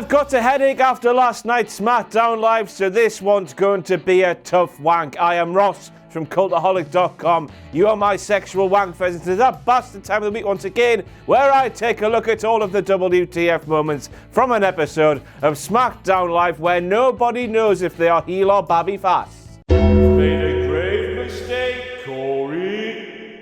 I've got a headache after last night's SmackDown Live, so this one's going to be a tough wank. I am Ross from Cultaholic.com. You are my sexual wank pheasant. It's that bastard time of the week once again, where I take a look at all of the WTF moments from an episode of SmackDown Live where nobody knows if they are heel or babby fast. Made a grave mistake, Corey.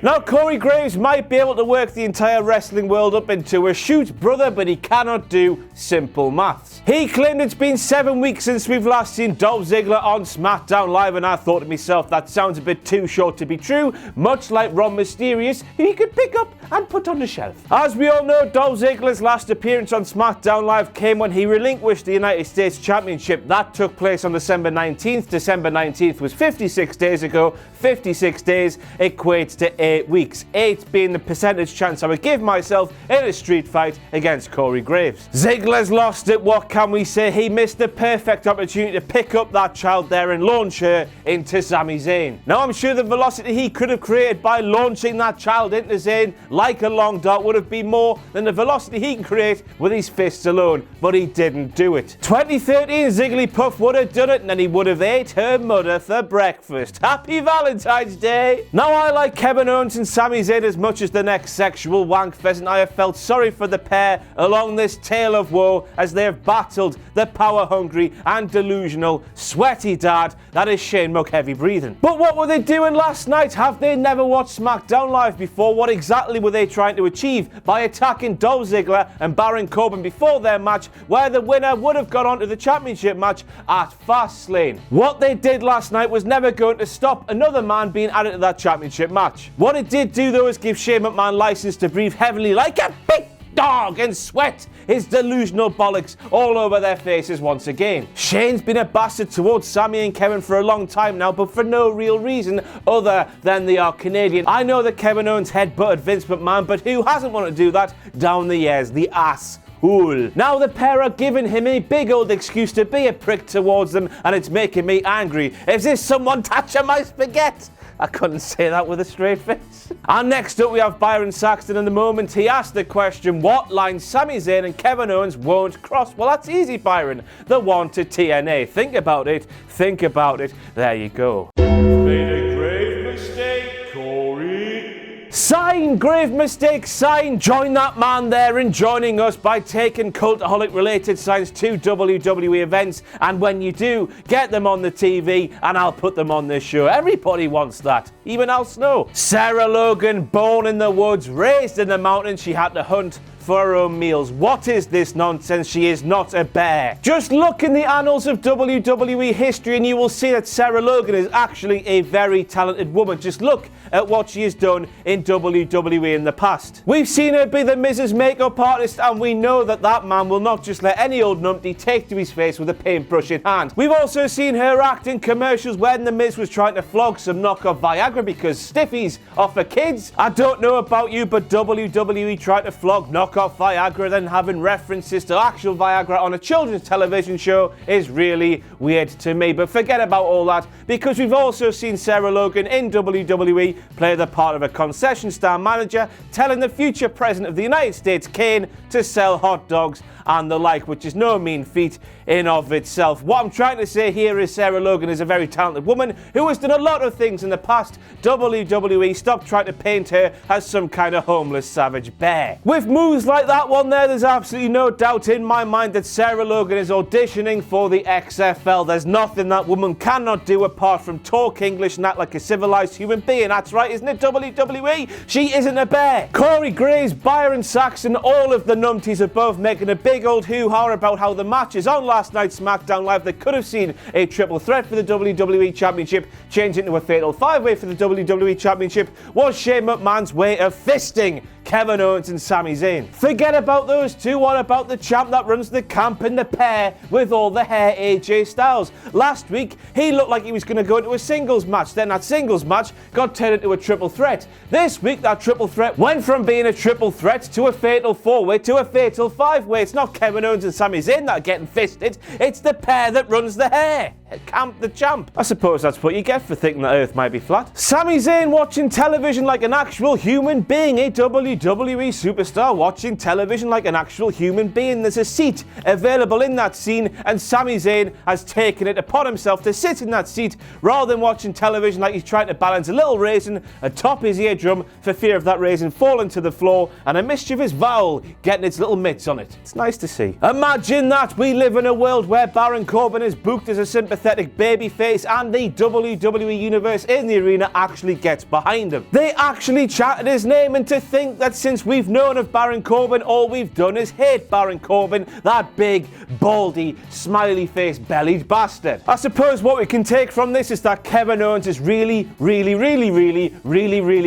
Now, Corey Graves might be able to work the entire wrestling world up into a shoot, brother, but he cannot do simple maths. He claimed it's been 7 weeks since we've last seen Dolph Ziggler on SmackDown Live, and I thought to myself, that sounds a bit too short to be true, much like Ron Mysterious, who he could pick up and put on the shelf. As we all know, Dolph Ziggler's last appearance on SmackDown Live came when he relinquished the United States Championship. That took place on December 19th. December 19th was 56 days ago. 56 days equates to 8 weeks. 8 being the percentage chance I would give myself in a street fight against Corey Graves. Ziggler's lost it. What can we say? He missed the perfect opportunity to pick up that child there and launch her into Sami Zayn. Now, I'm sure the velocity he could have created by launching that child into Zayn like a long dart would have been more than the velocity he can create with his fists alone, but he didn't do it. 2013 Zigglypuff would have done it, and then he would have ate her mother for breakfast. Happy Valentine's Day! Now, I like Kevin Owens and Sami Zayn as much as the next sexual wank pheasant. I have felt sorry for the pair along this tale of woe as they have battled the power-hungry and delusional sweaty dad that is Shane McHeavy breathing. But what were they doing last night? Have they never watched SmackDown Live before? What exactly were they trying to achieve by attacking Dolph Ziggler and Baron Corbin before their match, where the winner would have gone on to the championship match at Fastlane? What they did last night was never going to stop another man being added to that championship match. What it did do, though, is give Shane McMahon license to breathe heavily like a big dog and sweat his delusional bollocks all over their faces once again. Shane's been a bastard towards Sami and Kevin for a long time now, but for no real reason other than they are Canadian. I know that Kevin Owens headbutted Vince McMahon, but who hasn't wanted to do that down the years? The ass. Now the pair are giving him a big old excuse to be a prick towards them, and it's making me angry. Is this someone touching my spaghetti? I couldn't say that with a straight face. And next up we have Byron Saxton, and the moment he asked the question, what line Sami Zayn and Kevin Owens won't cross? Well, that's easy, Byron. The one to TNA. Think about it. Think about it. There you go. Made a grave mistake, Corey. Sign, grave mistake, sign. Join that man there in joining us by taking Cultaholic related signs to WWE events, and when you do, get them on the TV and I'll put them on this show. Everybody wants that, even Al Snow. Sarah Logan, born in the woods, raised in the mountains, she had to hunt for her own meals. What is this nonsense? She is not a bear. Just look in the annals of WWE history and you will see that Sarah Logan is actually a very talented woman. Just look at what she has done in WWE in the past. We've seen her be the Miz's makeup artist, and we know that that man will not just let any old numpty take to his face with a paintbrush in hand. We've also seen her act in commercials when the Miz was trying to flog some knockoff Viagra because stiffies are for kids. I don't know about you, but WWE tried to flog knockoff Viagra, then having references to actual Viagra on a children's television show is really weird to me. But forget about all that, because we've also seen Sarah Logan in WWE play the part of a concession stand manager telling the future president of the United States, Kane, to sell hot dogs and the like, which is no mean feat in of itself. What I'm trying to say here is Sarah Logan is a very talented woman who has done a lot of things in the past. WWE, stop trying to paint her as some kind of homeless savage bear. With moves like that one there's absolutely no doubt in my mind that Sarah Logan is auditioning for the XFL. There's nothing that woman cannot do apart from talk English and act like a civilized human being. That's right, isn't it, WWE? She isn't a bear. Corey Graves, Byron Saxton, all of the numpties are both making a big old hoo-ha about how the matches on last night's SmackDown Live, they could have seen a triple threat for the WWE Championship change into a fatal five-way for the WWE Championship, was Shane McMahon's way of fisting Kevin Owens and Sami Zayn. Forget about those two. What about the champ that runs the camp and the pair with all the hair, AJ Styles? Last week, he looked like he was going to go into a singles match. Then that singles match got turned into a triple threat. This week, that triple threat went from being a triple threat to a fatal four-way to a fatal five-way. It's not Kevin Owens and Sami Zayn that are getting fisted. It's the pair that runs the hair. Camp the champ. I suppose that's what you get for thinking that Earth might be flat. Sami Zayn watching television like an actual human being. A WWE WWE superstar watching television like an actual human being. There's a seat available in that scene, and Sami Zayn has taken it upon himself to sit in that seat rather than watching television like he's trying to balance a little raisin atop his eardrum for fear of that raisin falling to the floor and a mischievous vowel getting its little mitts on it. It's nice to see. Imagine that. We live in a world where Baron Corbin is booked as a sympathetic babyface and the WWE Universe in the arena actually gets behind him. They actually chanted his name, and to think that since we've known of Baron Corbin, all we've done is hate Baron Corbin, that big, baldy, smiley face bellied bastard. I suppose what we can take from this is that Kevin Owens is really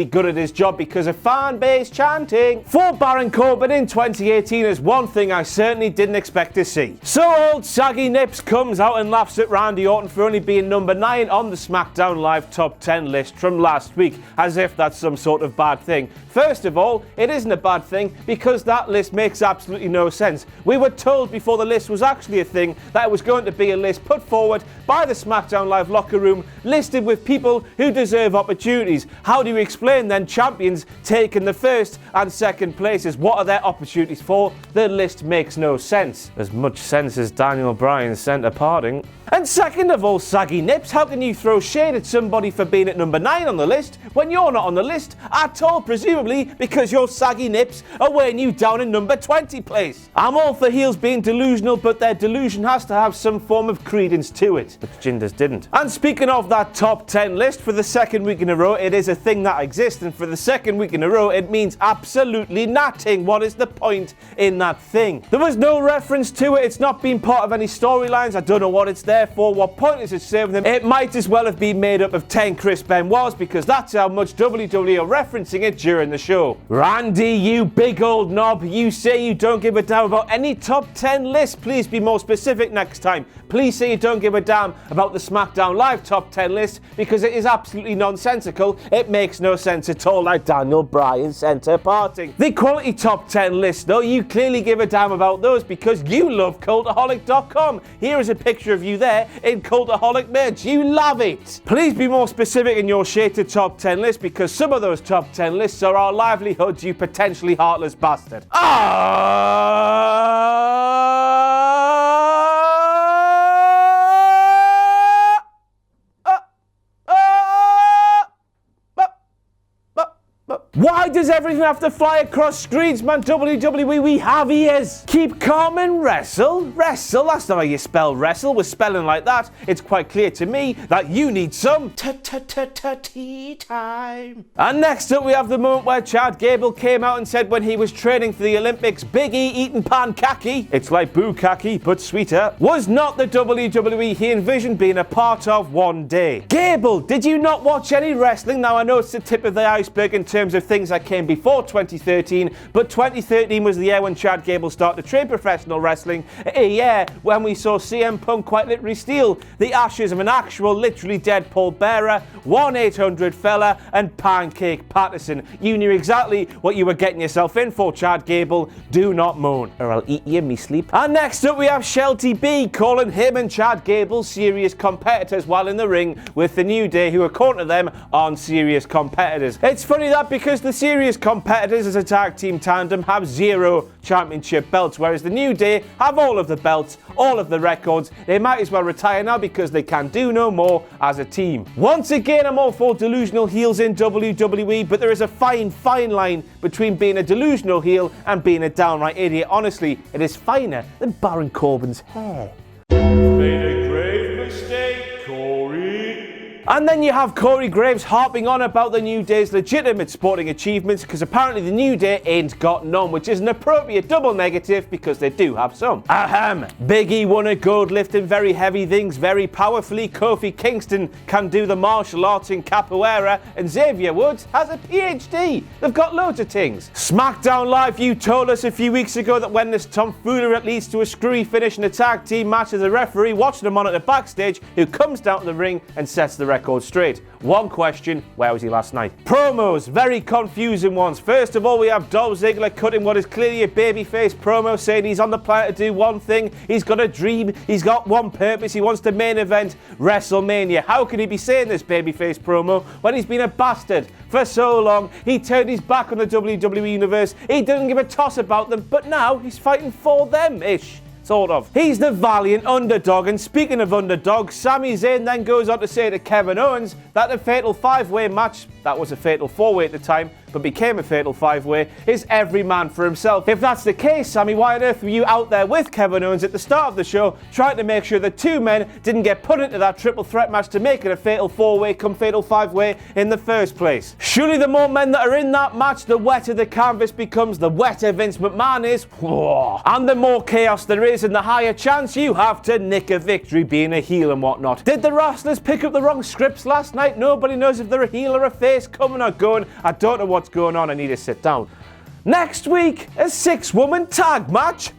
good at his job, because of fan base chanting for Baron Corbin in 2018 is one thing I certainly didn't expect to see. So old Saggy Nips comes out and laughs at Randy Orton for only being number 9 on the SmackDown Live top 10 list from last week, as if that's some sort of bad thing. First of all, it isn't a bad thing because that list makes absolutely no sense. We were told before the list was actually a thing that it was going to be a list put forward by the SmackDown Live locker room, listed with people who deserve opportunities. How do you explain then champions taking the first and second places? What are their opportunities for? The list makes no sense. As much sense as Daniel Bryan's centre parting. And second of all, Saggy Nips, how can you throw shade at somebody for being at number 9 on the list when you're not on the list at all, presumably because your Saggy Nips are weighing you down in number 20 place? I'm all for heels being delusional, but their delusion has to have some form of credence to it, which Jinder's didn't. And speaking of that top 10 list, for the second week in a row, it is a thing that exists, and for the second week in a row, it means absolutely nothing. What is the point in that thing? There was no reference to it. It's not been part of any storylines. I don't know what it's there for. What point is it serving them? It might as well have been made up of 10 Chris Benoits, because that's how much WWE are referencing it during the show. Randy, you big old knob, you say you don't give a damn about any top 10 list. Please be more specific next time. Please say you don't give a damn about the SmackDown Live top 10 list, because it is absolutely nonsensical. It makes no sense at all, like Daniel Bryan's centre parting. The quality top 10 list, though, you clearly give a damn about those because you love Cultaholic.com. Here is a picture of you there in Cultaholic merch. You love it. Please be more specific in your shaded top 10 list, because some of those top 10 lists are our livelihoods, you potentially heartless bastard. Why does everything have to fly across screens, man? WWE, we have ears. Keep calm and wrestle. Wrestle? That's not how you spell wrestle. With spelling like that, it's quite clear to me that you need some tea time. And next up, we have the moment where Chad Gable came out and said when he was training for the Olympics, Big E eating pankaki, it's like bukkake, but sweeter, was not the WWE he envisioned being a part of one day. Gable, did you not watch any wrestling? Now, I know it's the tip of the iceberg in terms of things that came before 2013, but 2013 was the year when Chad Gable started to train professional wrestling, a year when we saw CM Punk quite literally steal the ashes of an actual literally dead Paul Bearer, 1-800 fella, and Pancake Patterson. You knew exactly what you were getting yourself in for, Chad Gable. Do not moan, or I'll eat you in me sleep. And next up we have Shelty B calling him and Chad Gable serious competitors while in the ring with the New Day, who according to them aren't serious competitors. It's funny that because the serious competitors as a tag team tandem have 0 championship belts, whereas the New Day have all of the belts, all of the records. They might as well retire now because they can do no more as a team. Once again, I'm all for delusional heels in WWE, but there is a fine line between being a delusional heel and being a downright idiot. Honestly, it is finer than Baron Corbin's hair. Made a grave mistake, Corey. And then you have Corey Graves harping on about the New Day's legitimate sporting achievements, because apparently the New Day ain't got none, which is an appropriate double negative because they do have some. Big E won a gold lifting very heavy things very powerfully. Kofi Kingston can do the martial arts in capoeira, and Xavier Woods has a PhD. They've got loads of things. SmackDown Live, you told us a few weeks ago that when this tomfoolery leads to a screwy finish in a tag team match, as a referee watching them on at the backstage who comes down to the ring and sets the record straight. One question, where was he last night? Promos, very confusing ones. First of all, we have Dolph Ziggler cutting what is clearly a babyface promo, saying he's on the planet to do one thing, he's got a dream, he's got one purpose, he wants to main event WrestleMania. How can he be saying this babyface promo when he's been a bastard for so long? He turned his back on the WWE Universe, he didn't give a toss about them, but now he's fighting for them-ish. Sort of. He's the valiant underdog, and speaking of underdogs, Sami Zayn then goes on to say to Kevin Owens that the fatal 5-way match, that was a fatal 4-way at the time, but became a fatal 5-way, is every man for himself. If that's the case, Sami, why on earth were you out there with Kevin Owens at the start of the show, trying to make sure the two men didn't get put into that triple threat match to make it a fatal 4-way come fatal 5-way in the first place? Surely the more men that are in that match, the wetter the canvas becomes, the wetter Vince McMahon is, and the more chaos there is, and the higher chance you have to nick a victory being a heel and whatnot. Did the wrestlers pick up the wrong scripts last night? Nobody knows if they're a heel or a face, coming or going. I don't know what's going on. I need to sit down. Next week, a 6-woman tag match.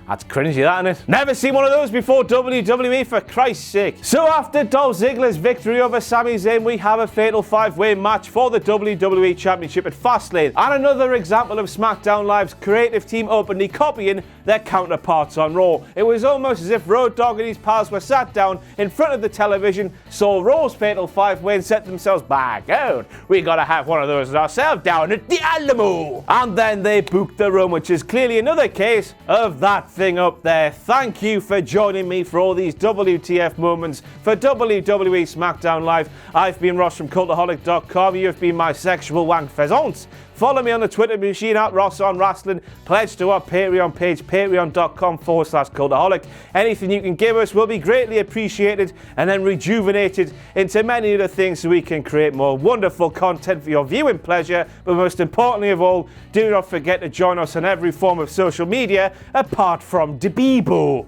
That's cringy, that, isn't it? Never seen one of those before, WWE, for Christ's sake. So after Dolph Ziggler's victory over Sami Zayn, we have a fatal 5-way match for the WWE Championship at Fastlane. And another example of SmackDown Live's creative team openly copying their counterparts on Raw. It was almost as if Road Dogg and his pals were sat down in front of the television, saw Raw's fatal 5-way and set themselves, by God, we gotta have one of those ourselves down at the Alamo. And then they booked the run, which is clearly another case of that thing up there. Thank you for joining me for all these WTF moments for WWE SmackDown Live. I've been Ross from Cultaholic.com. You have been my sexual wank pheasants. Follow me on the Twitter machine at Ross on Wrestling. Pledge to our Patreon page, patreon.com/Cultaholic. Anything you can give us will be greatly appreciated and then rejuvenated into many other things so we can create more wonderful content for your viewing pleasure. But most importantly of all, do not forget to join us on every form of social media apart from Debebo.